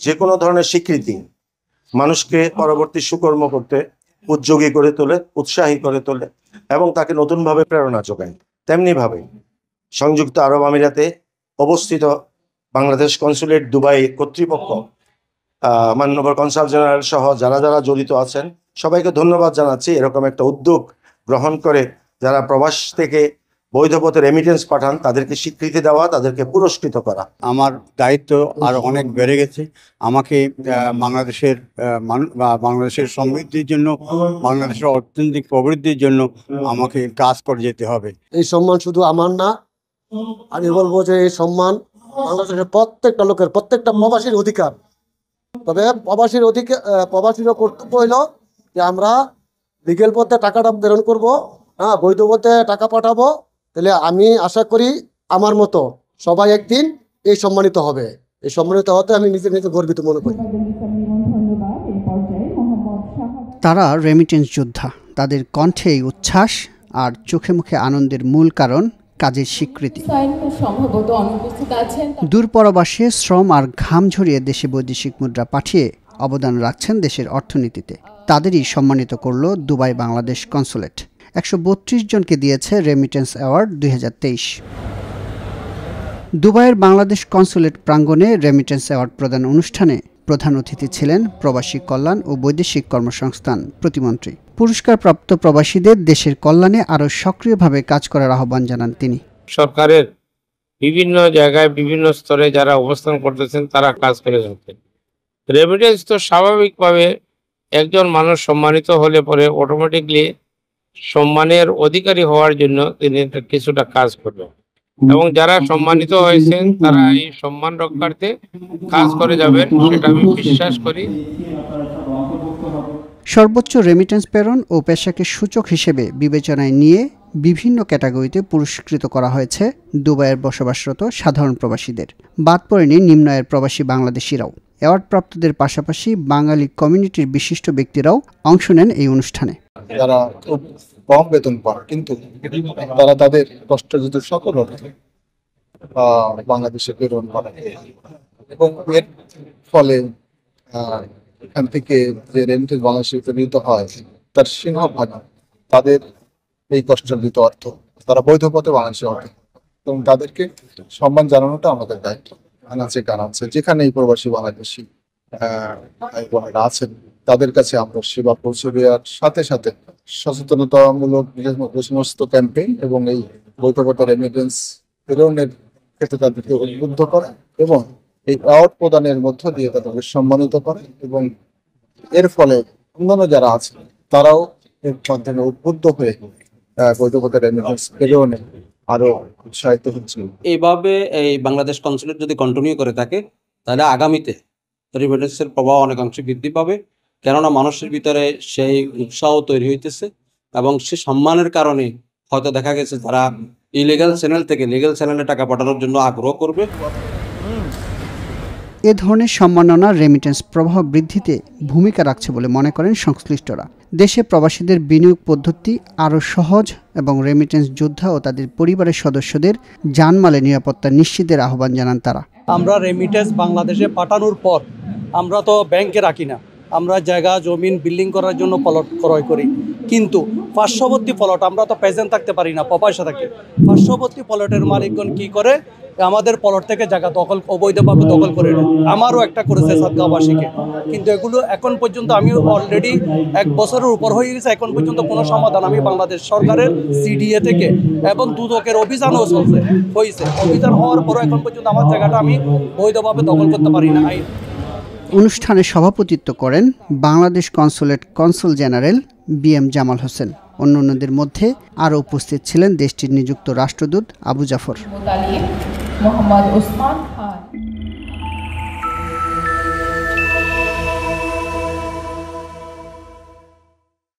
যে কোনো ধরনের স্বীকৃতি মানুষকে পরবর্তী সুকর্ম করতে উদ্যোগী করে তোলে, উৎসাহী করে তোলে এবং তাকে নতুনভাবে প্রেরণা যোগায়। তেমনিভাবে সংযুক্ত আরব আমিরাতে অবস্থিত বাংলাদেশ কনসুলেট দুবাই কর্তৃপক্ষ, মাননীয় কনসাল জেনারেল সহ যারা যারা জড়িত আছেন সবাইকে ধন্যবাদ জানাচ্ছি। এরকম একটা উদ্যোগ গ্রহণ করে যারা প্রবাস থেকে বৈধ পথে রেমিটেন্স পাঠান তাদেরকে স্বীকৃতি দেওয়া, তাদেরকে পুরস্কৃত করা। আমার দায়িত্ব আরো অনেক বেড়ে গেছে। আমাকে বাংলাদেশের সমৃদ্ধির জন্য, বাংলাদেশের অর্থনৈতিক প্রবৃদ্ধির জন্য আমাকে কাজ করে যেতে হবে। এই সম্মান শুধু আমার না, আমি বলবো যে এই সম্মান বাংলাদেশের প্রত্যেকটা লোকের, প্রত্যেকটা প্রবাসীর অধিকার। তবে প্রবাসীর কর্তব্য হইল যে আমরা লিগেল পথে টাকাটা প্রেরণ করব, বৈধ পথে টাকা পাঠাবো। তাহলে আমি আশা করি আমার মতো সবাই একদিন এই সম্মানিত হবে। এই সম্মানিত হতে আমি নিজে গর্বিত মনে করি। তারা রেমিটেন্স যোদ্ধা, তাদের কণ্ঠে এই উচ্ছ্বাস আর চোখে মুখে আনন্দের মূল কারণ কাজের স্বীকৃতি। দূরপরবাসে শ্রম আর ঘাম ঝরিয়ে দেশে বৈদেশিক মুদ্রা পাঠিয়ে অবদান রাখছেন দেশের অর্থনীতিতে। তাদেরই সম্মানিত করল দুবাই বাংলাদেশ কনসুলেট। 132 জনকে দিয়েছে রেমিটেন্স অ্যাওয়ার্ড 2023। দুবাইয়ের বাংলাদেশ কনসুলেট প্রাঙ্গণে রেমিটেন্স অ্যাওয়ার্ড প্রদান অনুষ্ঠানে প্রধান অতিথি ছিলেন প্রবাসী কল্যাণ ও বৈদেশিক কর্মসংস্থান প্রতিমন্ত্রী। পুরস্কারপ্রাপ্ত প্রবাসীদের দেশের কল্যাণে আরও সক্রিয়ভাবে কাজ করার আহ্বান জানান তিনি। সরকারের বিভিন্ন জায়গায় বিভিন্ন স্তরে যারা অবস্থান করতেছেন তারা কাজ করে যাচ্ছেন। রেমিটেন্স তো স্বাভাবিকভাবে একজন মানুষ সম্মানিত হলে পরে অটোমেটিকলি সম্মানের অধিকারী হওয়ার জন্য তিনি কিছুটা কাজ করবেন এবং যারা সম্মানিত হয়েছেন তারা এই সম্মান রক্ষার্থে কাজ করে যাবেন, সেটা আমি বিশ্বাস করি। সর্বোচ্চ রেমিটেন্স প্রেরণ ও পেশাকে সূচক হিসেবে বিবেচনায় নিয়ে বিভিন্ন ক্যাটাগরিতে পুরস্কৃত করা হয়েছে দুবাইয়ের বসবাসরত সাধারণ প্রবাসীদের। বাদ পড়েনি নিম্ন আয়ের প্রবাসী বাংলাদেশিরাও। অ্যাওয়ার্ডপ্রাপ্তদের পাশাপাশি বাঙালি কমিউনিটির বিশিষ্ট ব্যক্তিরাও অংশ নেন এই অনুষ্ঠানে। যারা খুব কম বেতন পান কিন্তু তারা তাদের কষ্ট যদি সকল বাংলাদেশে প্রেরণ করে এবং এর ফলে এখান থেকে যে রেমিটেন্স বাংলাদেশে প্রেরিত হয় তার সিংহভাগ তাদের এই কষ্টার্জিত অর্থ তারা বৈধ পথে বাংলাদেশে অর্থ এবং তাদেরকে সম্মান জানানোটা আমাদের দায়িত্ব। কানাচ্ছে যেখানে এই প্রবাসী বাংলাদেশি আছেন তাদের কাছে আমরা সেবা পৌঁছে দেওয়ার সাথে সাথে সচেতনতামূলক সমস্ত ক্যাম্পেইন এবং এই বৈধ পথে রেমিটেন্স প্রেরণের ক্ষেত্রে তাদেরকে উদ্বুদ্ধ করে এবং এই অ্যাওয়ার্ড প্রদানের মধ্য দিয়ে তাদেরকে সম্মানিত করে এবং এর ফলে অন্যান্য যারা আছে তারাও এর মাধ্যমে উদ্বুদ্ধ হয়ে বৈধ পথে রেমিটেন্স প্রেরণে আরো উৎসাহিত হচ্ছে। এইভাবে এই বাংলাদেশ কনসুলেট যদি কন্টিনিউ করে থাকে তাহলে আগামীতে রেমিটেন্সের প্রভাব অনেকাংশে বৃদ্ধি পাবে, কেননা মানুষের ভিতরে সেই উৎসাহ তৈরি হইতেছে এবং সে সম্মানের কারণে হয়তো দেখা গেছে তারা ইলিগাল চ্যানেল থেকে লিগ্যাল চ্যানেলে টাকা পাঠানোর জন্য আগ্রহ করবে। এ ধরনের সম্মাননা রেমিটেন্স প্রবাহ বৃদ্ধিতে ভূমিকা রাখছে বলে মনে করেন সংশ্লিষ্টরা। দেশে প্রবাসীদের বিনিয়োগ পদ্ধতি আরও সহজ এবং রেমিটেন্স যোদ্ধা ও তাদের পরিবারের সদস্যদের জানমালের নিরাপত্তা নিশ্চিতের আহ্বান জানান তারা। আমরা রেমিটেন্স বাংলাদেশে পাঠানোর পর আমরা তো ব্যাংকে রাখি না, আমরা জায়গা জমিন বিল্ডিং করার জন্য প্লট ক্রয় করি, কিন্তু পার্শ্ববর্তী প্লট আমরা তো প্রেজেন্ট থাকতে পারি না, পয়সা থাকে। পার্শ্ববর্তী প্লটের মালিকগণ কি করে আমাদের প্লট থেকে জায়গা অবৈধভাবে দখল করে নেয়। আমারও একটা করেছে সাতগাঁওবাসীকে, কিন্তু এগুলো এখন পর্যন্ত আমি অলরেডি 1 বছরের উপর হয়ে গেছে, এখন পর্যন্ত কোনো সমাধান আমি বাংলাদেশ সরকারের সিডিএ থেকে এবং দুদকের অভিযানও হয়েছে। অভিযান হওয়ার পরও এখন পর্যন্ত আমার জায়গাটা আমি বৈধভাবে দখল করতে পারি না। অনুষ্ঠানে সভাপতিত্ব করেন Bangladesh consulate console general BM Jamal Hossain. অন্যান্যদের মধ্যে আরও উপস্থিত ছিলেন দেশটির নিযুক্ত রাষ্ট্রদূত আবু জাফর।